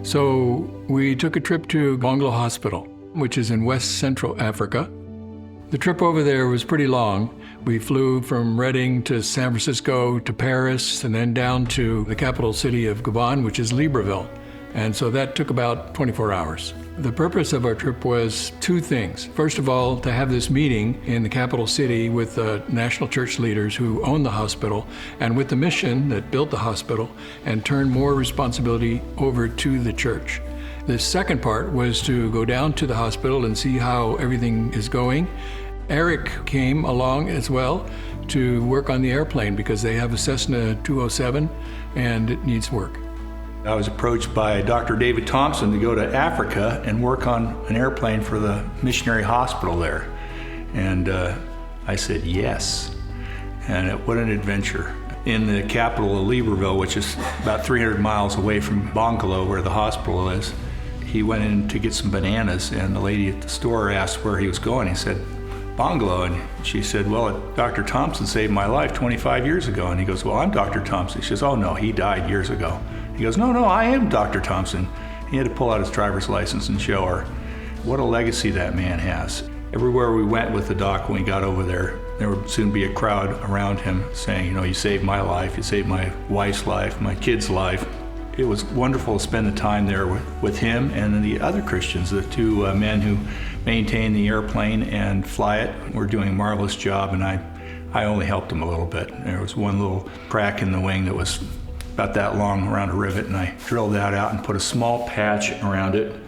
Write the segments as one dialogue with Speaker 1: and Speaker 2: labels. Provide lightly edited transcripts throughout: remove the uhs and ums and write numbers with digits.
Speaker 1: So we took a trip to Bongolo Hospital, which is in West Central Africa. The trip over there was pretty long. We flew from Redding to San Francisco to Paris and then down to the capital city of Gabon, which is Libreville. And so that took about 24 hours. The purpose of our trip was two things. First of all, to have this meeting in the capital city with the national church leaders who own the hospital and with the mission that built the hospital and turn more responsibility over to the church. The second part was to go down to the hospital and see how everything is going. Eric came along as well to work on the airplane because they have a Cessna 207 and it needs work.
Speaker 2: I was approached by Dr. David Thompson to go to Africa and work on an airplane for the missionary hospital there. And I said yes. And what an adventure. In the capital of Libreville, which is about 300 miles away from Bongolo, where the hospital is, he went in to get some bananas, and the lady at the store asked where he was going. He said, Bongolo, and she said, well, Dr. Thompson saved my life 25 years ago. And he goes, well, I'm Dr. Thompson. She says, oh no, he died years ago. He goes, no, I am Dr. Thompson. He had to pull out his driver's license and show her. What a legacy that man has. Everywhere we went with the doc when we got over there would soon be a crowd around him saying, you saved my life, you saved my wife's life, my kid's life. It was wonderful to spend the time there with him and the other Christians, the two men who maintain the airplane and fly it. Were doing a marvelous job, and I only helped them a little bit. There was one little crack in the wing that was about that long around a rivet, and I drilled that out and put a small patch around it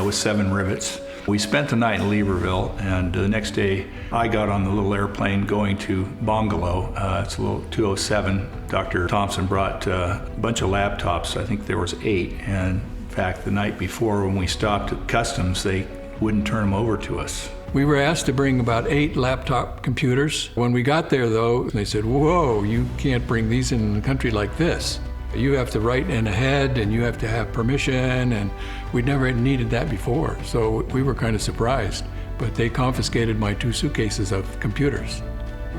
Speaker 2: with 7 rivets. We spent the night in Libreville, and the next day I got on the little airplane going to Bongolo. It's a little 207. Dr. Thompson brought a bunch of laptops. I think there was 8, and in fact the night before when we stopped at customs, they wouldn't turn them over to us.
Speaker 1: We were asked to bring about 8 laptop computers. When we got there, though, they said, whoa, you can't bring these in a country like this. You have to write in ahead, and you have to have permission, and we'd never needed that before. So we were kind of surprised, but they confiscated my 2 suitcases of computers.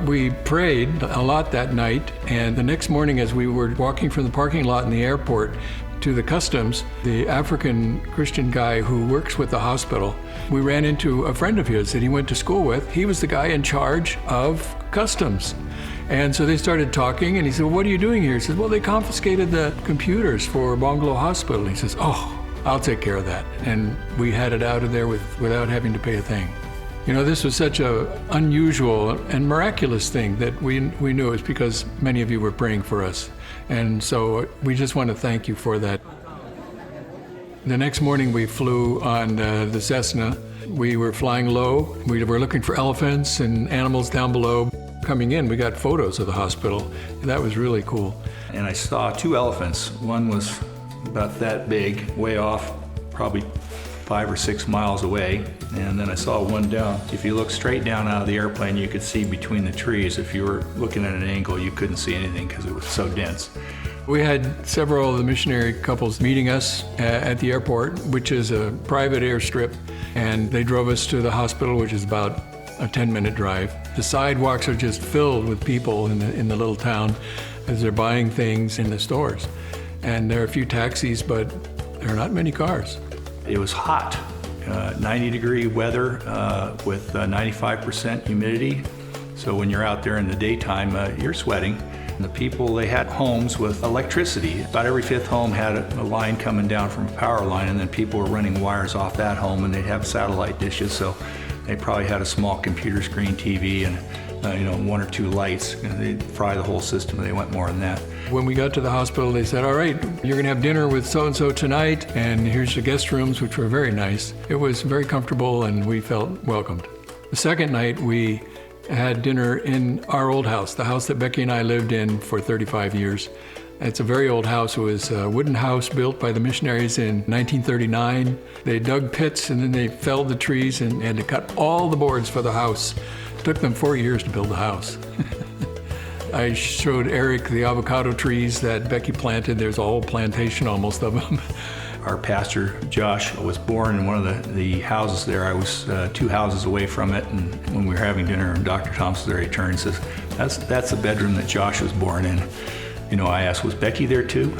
Speaker 1: We prayed a lot that night, and the next morning as we were walking from the parking lot in the airport to the customs, the African Christian guy who works with the hospital, we ran into a friend of his that he went to school with. He was the guy in charge of customs. And so they started talking, and he said, well, what are you doing here? He says, well, they confiscated the computers for Bongolo Hospital. And he says, oh, I'll take care of that. And we had it out of there without having to pay a thing. This was such an unusual and miraculous thing that we knew it was because many of you were praying for us. And so we just want to thank you for that. The next morning we flew on the Cessna. We were flying low. We were looking for elephants and animals down below. Coming in, we got photos of the hospital. That was really cool.
Speaker 2: And I saw 2 elephants. One was about that big, way off, probably 5 or 6 miles away. And then I saw one down. If you look straight down out of the airplane, you could see between the trees. If you were looking at an angle, you couldn't see anything because it was so dense.
Speaker 1: We had several of the missionary couples meeting us at the airport, which is a private airstrip, and they drove us to the hospital, which is about a 10-minute drive. The sidewalks are just filled with people in the little town as they're buying things in the stores. And there are a few taxis, but there are not many cars.
Speaker 2: It was hot, 90-degree weather with 95% humidity. So when you're out there in the daytime, you're sweating. And the people, they had homes with electricity. About every 5th home had a line coming down from a power line, and then people were running wires off that home, and they'd have satellite dishes. So they probably had a small computer screen TV and 1 or 2 lights. They'd fry the whole system. They went more than that.
Speaker 1: When we got to the hospital, they said, all right, you're gonna have dinner with so-and-so tonight, and here's the guest rooms, which were very nice. It was very comfortable, and we felt welcomed. The second night, we had dinner in our old house, the house that Becky and I lived in for 35 years. It's a very old house. It was a wooden house built by the missionaries in 1939. They dug pits and then they felled the trees and had to cut all the boards for the house. It took them 4 years to build the house. I showed Eric the avocado trees that Becky planted. There's a whole plantation almost of them.
Speaker 2: Our pastor, Josh, was born in one of the houses there. I was 2 houses away from it, and when we were having dinner, and Dr. Thompson there, he turned and says, that's the bedroom that Josh was born in. I asked, was Becky there too?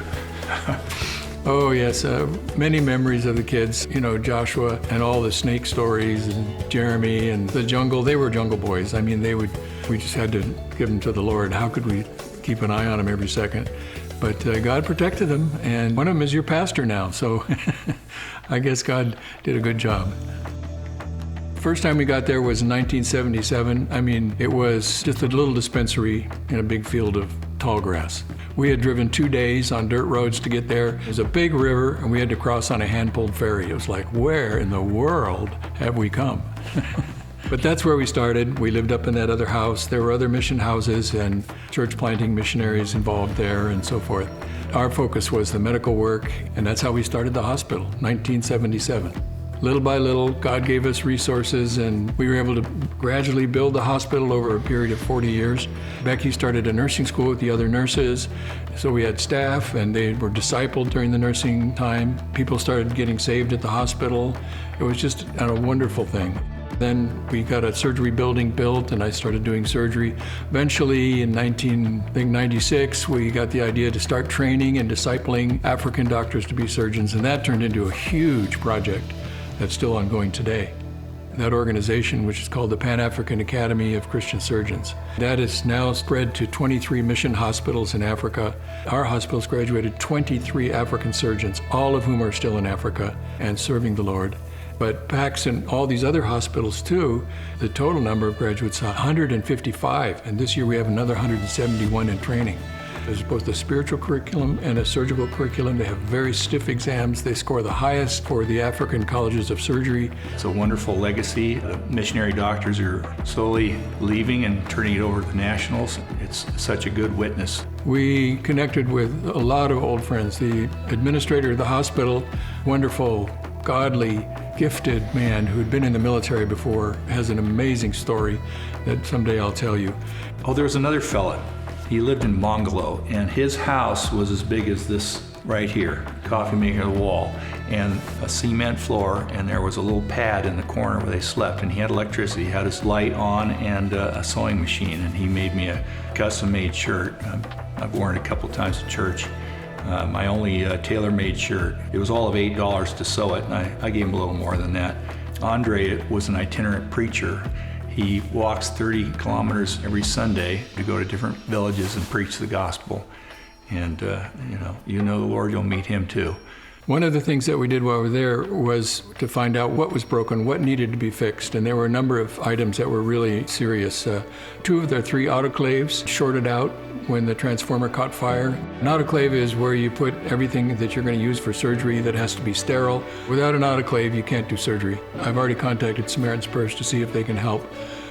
Speaker 1: Oh, yes. Many memories of the kids. You know, Joshua and all the snake stories, and Jeremy and the jungle. They were jungle boys. I mean, we just had to give them to the Lord. How could we keep an eye on them every second? But God protected them, and one of them is your pastor now. So I guess God did a good job. First time we got there was in 1977. I mean, it was just a little dispensary in a big field of tall grass. We had driven 2 days on dirt roads to get there. It was a big river, and we had to cross on a hand-pulled ferry. It was like, where in the world have we come? But that's where we started. We lived up in that other house. There were other mission houses and church planting missionaries involved there and so forth. Our focus was the medical work, and that's how we started the hospital, 1977. Little by little, God gave us resources, and we were able to gradually build the hospital over a period of 40 years. Becky started a nursing school with the other nurses, so we had staff, and they were discipled during the nursing time. People started getting saved at the hospital. It was just a wonderful thing. Then we got a surgery building built, and I started doing surgery. Eventually, in 1996, we got the idea to start training and discipling African doctors to be surgeons, and that turned into a huge project that's still ongoing today. That organization, which is called the Pan-African Academy of Christian Surgeons, that is now spread to 23 mission hospitals in Africa. Our hospitals graduated 23 African surgeons, all of whom are still in Africa and serving the Lord. But PACS and all these other hospitals too, the total number of graduates, 155, and this year we have another 171 in training. There's both a spiritual curriculum and a surgical curriculum. They have very stiff exams. They score the highest for the African colleges of surgery.
Speaker 2: It's a wonderful legacy. The missionary doctors are slowly leaving and turning it over to the nationals. It's such a good witness.
Speaker 1: We connected with a lot of old friends. The administrator of the hospital, wonderful, godly, gifted man who'd been in the military before, has an amazing story that someday I'll tell you.
Speaker 2: Oh, there was another fella. He lived in Bongolo, and his house was as big as this right here, coffee maker wall, and a cement floor, and there was a little pad in the corner where they slept, and he had electricity. He had his light on and a sewing machine, and he made me a custom-made shirt. I've worn it a couple times at church. My only tailor-made shirt. It was all of $8 to sew it, and I gave him a little more than that. Andre was an itinerant preacher. He walks 30 kilometers every Sunday to go to different villages and preach the gospel. And you know the Lord, you'll meet him too.
Speaker 1: One of the things that we did while we were there was to find out what was broken, what needed to be fixed, and there were a number of items that were really serious. 2 of their 3 autoclaves shorted out when the transformer caught fire. An autoclave is where you put everything that you're going to use for surgery that has to be sterile. Without an autoclave, you can't do surgery. I've already contacted Samaritan's Purse to see if they can help.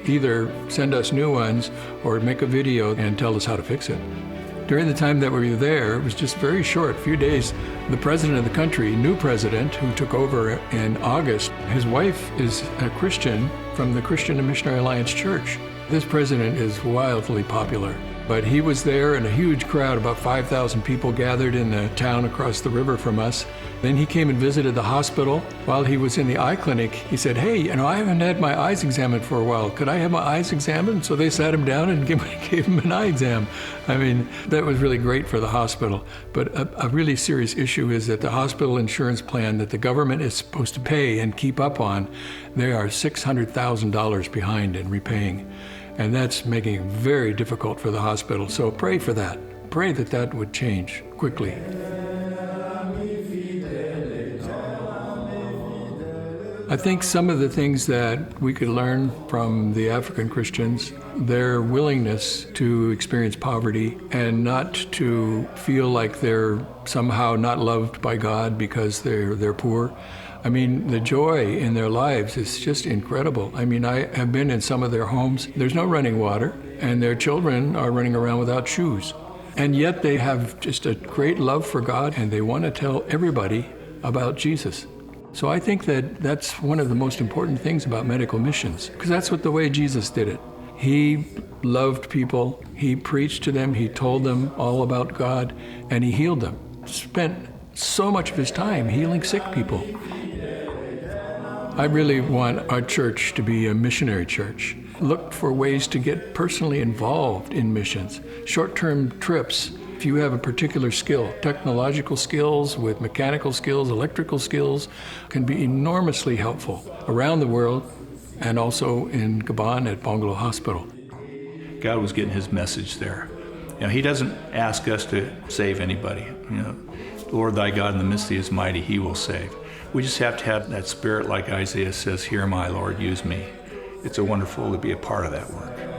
Speaker 1: Either send us new ones or make a video and tell us how to fix it. During the time that we were there, it was just very short, few days. The president of the country, new president, who took over in August, his wife is a Christian from the Christian and Missionary Alliance Church. This president is wildly popular. But he was there, and a huge crowd, about 5,000 people gathered in the town across the river from us. Then he came and visited the hospital. While he was in the eye clinic, he said, "Hey, I haven't had my eyes examined for a while. Could I have my eyes examined?" So they sat him down and gave him an eye exam. I mean, that was really great for the hospital. But a really serious issue is that the hospital insurance plan that the government is supposed to pay and keep up on, they are $600,000 behind in repaying. And that's making it very difficult for the hospital. So pray for that. Pray that that would change quickly. I think some of the things that we could learn from the African Christians, their willingness to experience poverty and not to feel like they're somehow not loved by God because they're poor. I mean, the joy in their lives is just incredible. I mean, I have been in some of their homes. There's no running water, and their children are running around without shoes. And yet they have just a great love for God, and they want to tell everybody about Jesus. So I think that that's one of the most important things about medical missions, because that's the way Jesus did it. He loved people, he preached to them, he told them all about God, and he healed them. Spent so much of his time healing sick people. I really want our church to be a missionary church. Look for ways to get personally involved in missions. Short-term trips If you have a particular skill, technological skills with mechanical skills, electrical skills, can be enormously helpful around the world and also in Gabon at Bongolo Hospital.
Speaker 2: God was getting his message there. He doesn't ask us to save anybody. Lord thy God in the midst of thee is mighty, he will save. We just have to have that spirit like Isaiah says, here am I, Lord, use me. It's wonderful to be a part of that work.